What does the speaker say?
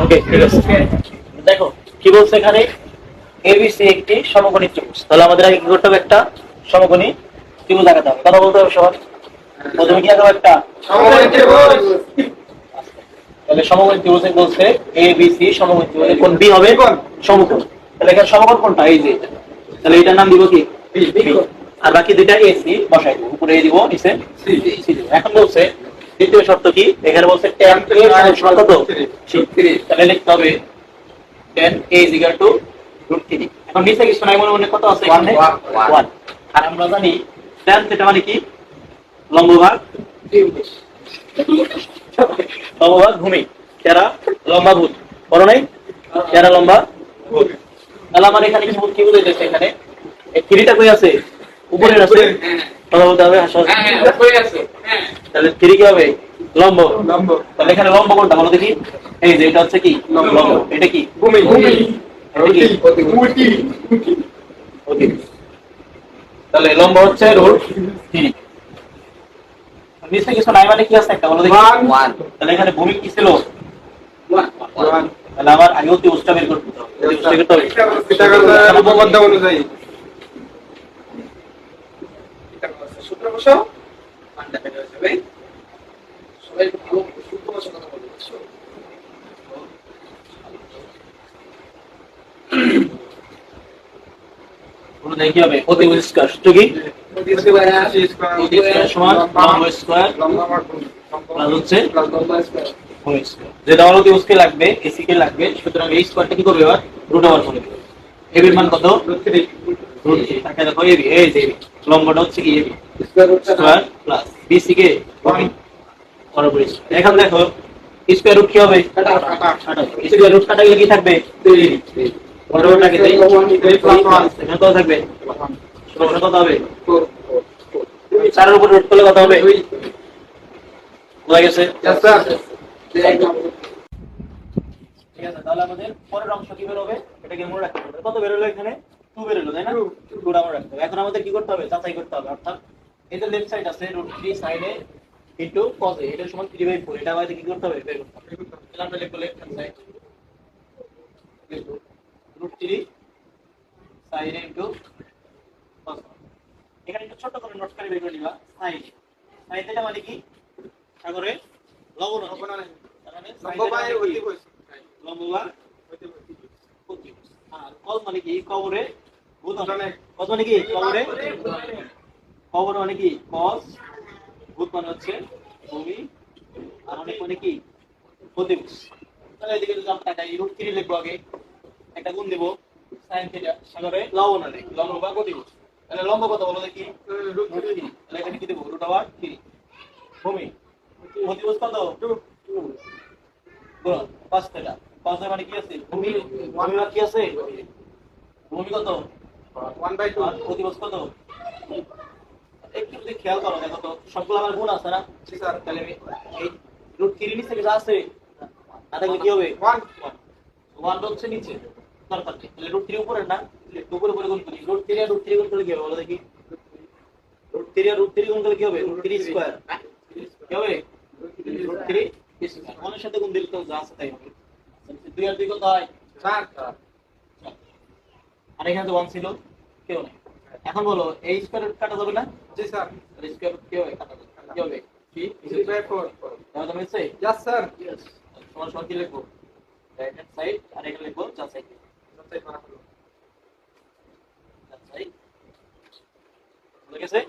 ওকে ঠিক আছে। দেখো কি বলছে এখানে, এবিসি একটি সমকোণী ত্রিভুজ। তাহলে আমাদের আগে কি করতে হবে, একটা সমকোণী ত্রিভুজ আঁকাতে হবে। কথা বলতে হবে সবার। প্রথমে কি আঁকাবো, একটা সমকোণী ত্রিভুজ। তাহলে সমকোণী ত্রিভুজে বলছে এবিসি সমকোণী ত্রিভুজে কোণ বি হবে সমকোণ। তাহলে এখানে সমকোণ কোনটা, এই যে এটা। তাহলে এটার নাম দিব কি, বি। আর বাকি দুইটা এসি বসাই দিব, উপরে এ দিব, নিচে সি দিব। এখন বলছে দ্বিতীয় শর্ত কি, এখানে বলছে tan a সমান কত, 3। তাহলে লিখতে হবে tan a √3। এখন নিচে কিছু নাই, মনে মনে কত আছে এখানে 1। আর আমরা জানি tan থিটা মানে কি, লম্ব ভাগ ভূমি, যারা লম্বা ভূত বড় নাই, যারা লম্বা ভূত। তাহলে আমার এখানে কি বুঝাইতেছে, এখানে এই থ্রিটা কই আছে, উপরে আছে। কথা বলতে হবে হাসা। তাহলে থ্রি কি হবে, লম্ব। তাহলে এখানে লম্ব কোনটা বলো দেখি, এই যে এটা হচ্ছে কি লম্ব, এটা কি ভূমি। অতি। তাহলে লম্ব হচ্ছে √3। নিচে কিছু নাই মানে কি আছে, একটা বলো দেখি 1। তাহলে এখানে ভূমি কি ছিল 1। তাহলে আমার আগে অতিভুজটা বের করতে হবে, অতিভুজটা বের করতে হবে পিথাগোরাসের উপপাদ্য অনুযায়ী। পিথাগোরাসের সূত্র বসাও, মানটা বের হয়ে যাবে। সবাই ভালো সূত্র বসা কথা বলছো। পুরো দেখি হবে অতিভুজ স্কয়ার সূত্র কি, অতিভুজ স্কয়ার সমান লম্ব স্কয়ার প্লাস হচ্ছে ভূমি স্কয়ার। যেটা হলো অতিভুজকে লাগবে, এসি কে লাগবে, সুতরাং এই স্কয়ারটা কি করবে, এবার রুট ওভার করে দেবে। এবি এর মান কত, √3। তাকে দেখো এবি, এই যে এবি লম্বটা হচ্ছে কি এবি স্কয়ার প্লাস বিসি কে ভূমি বরাবর স্কয়ার। এখন দেখো স্কয়ার রুট কি হবে, কাটা। স্কয়ার রুট কাটা গেলে কি থাকবে, 3। বরাবরটাকে দেই, এখানে কত থাকবে, সমান কত হবে, 4 এর উপর রুট করলে কত হবে, বোঝা গেছে। Yes sir. ঠিক আছে, তাহলে আমাদের পরের অংশ কি বের হবে, এটাকে মনে রাখতে হবে। কত বের হলো এখানে, 2 বের হলো, তাই না? 2টা মনে রাখতে হবে। এখন আমাদের কি করতে হবে, যাচাই করতে হবে। অর্থাৎ এই যে লেফট সাইড আছে √3 sin a into cos a, এটা সমান 3/4। এটা আমাদের কি করতে হবে, বের করতে হবে। তাহলে আমরা লিখব left hand side √3 sin a into cos a। এখানে একটু ছোট করে নোট করে বের করে নিবা। sin এটা মানে কি, সাগরে লবণ আছে। তার মানে লম্ব বাই অতিভুজ। লম্ব ভাগ অতিভুজ। আর cos মানে কি, কবরে ভূত মানে, cos মানে কি, কবরে কবর মানে কি cos, ভূত মানে হচ্ছে ভূমি, আর অনেক মানে কি অতিভুজ। তাহলে এদিকে যদি আমরা তাকাই √3 লিখবো, আগে একটা গুণ দেব sin থিটা, সাগরে লবণ আছে, লম্ব ভাগ অতিভুজ। তাহলে লম্ব কত বলো দেখি, √3। তাহলে এখানে কি দেব, √3। ভূমি, অতিভুজ কত, 2 গুণ cos থিটা। cos মানে কি আছে, ভূমি। ভূমি ভাগ কি আছে, ভূমি কত 1/2। আর অতিভুজ কত। একটু যদি খেয়াল করো, দেখো তো সবগুলো আমার গুণ আছে না। জি স্যার। তাহলে আমি এই √3 নিচে কিছু আছে না, তাহলে কি হবে 1 1 হচ্ছে নিচে দরকার নেই। তাহলে √3 উপরে না, উপরে উপরে গুণ করি, √3 আর √3 গুণ করলে কি হবে বলো দেখি, √3 আর √3 গুণ করলে কি হবে, √3 স্কয়ার কি হবে, √3 স্কয়ার। ওর সাথে গুণ দিলে তো যা আছে তাই হবে। 2 আর 2 কত হয় 4। আর এখানে তো 1 ছিল, কেউ নেই। এখন বলো এই স্কয়ার রুট কাটা যাবে না, জি স্যার। স্কয়ার রুট কি হবে, কাটা যাবে, কি হবে 3/4। তাহলে তুমি সে यस স্যার। সমান সমান কি লিখবো, রাইট হ্যান্ড সাইড, আর এখানে লিখবো যাচাই, যাচাই করা হলো। যাচাই। ঠিক আছে।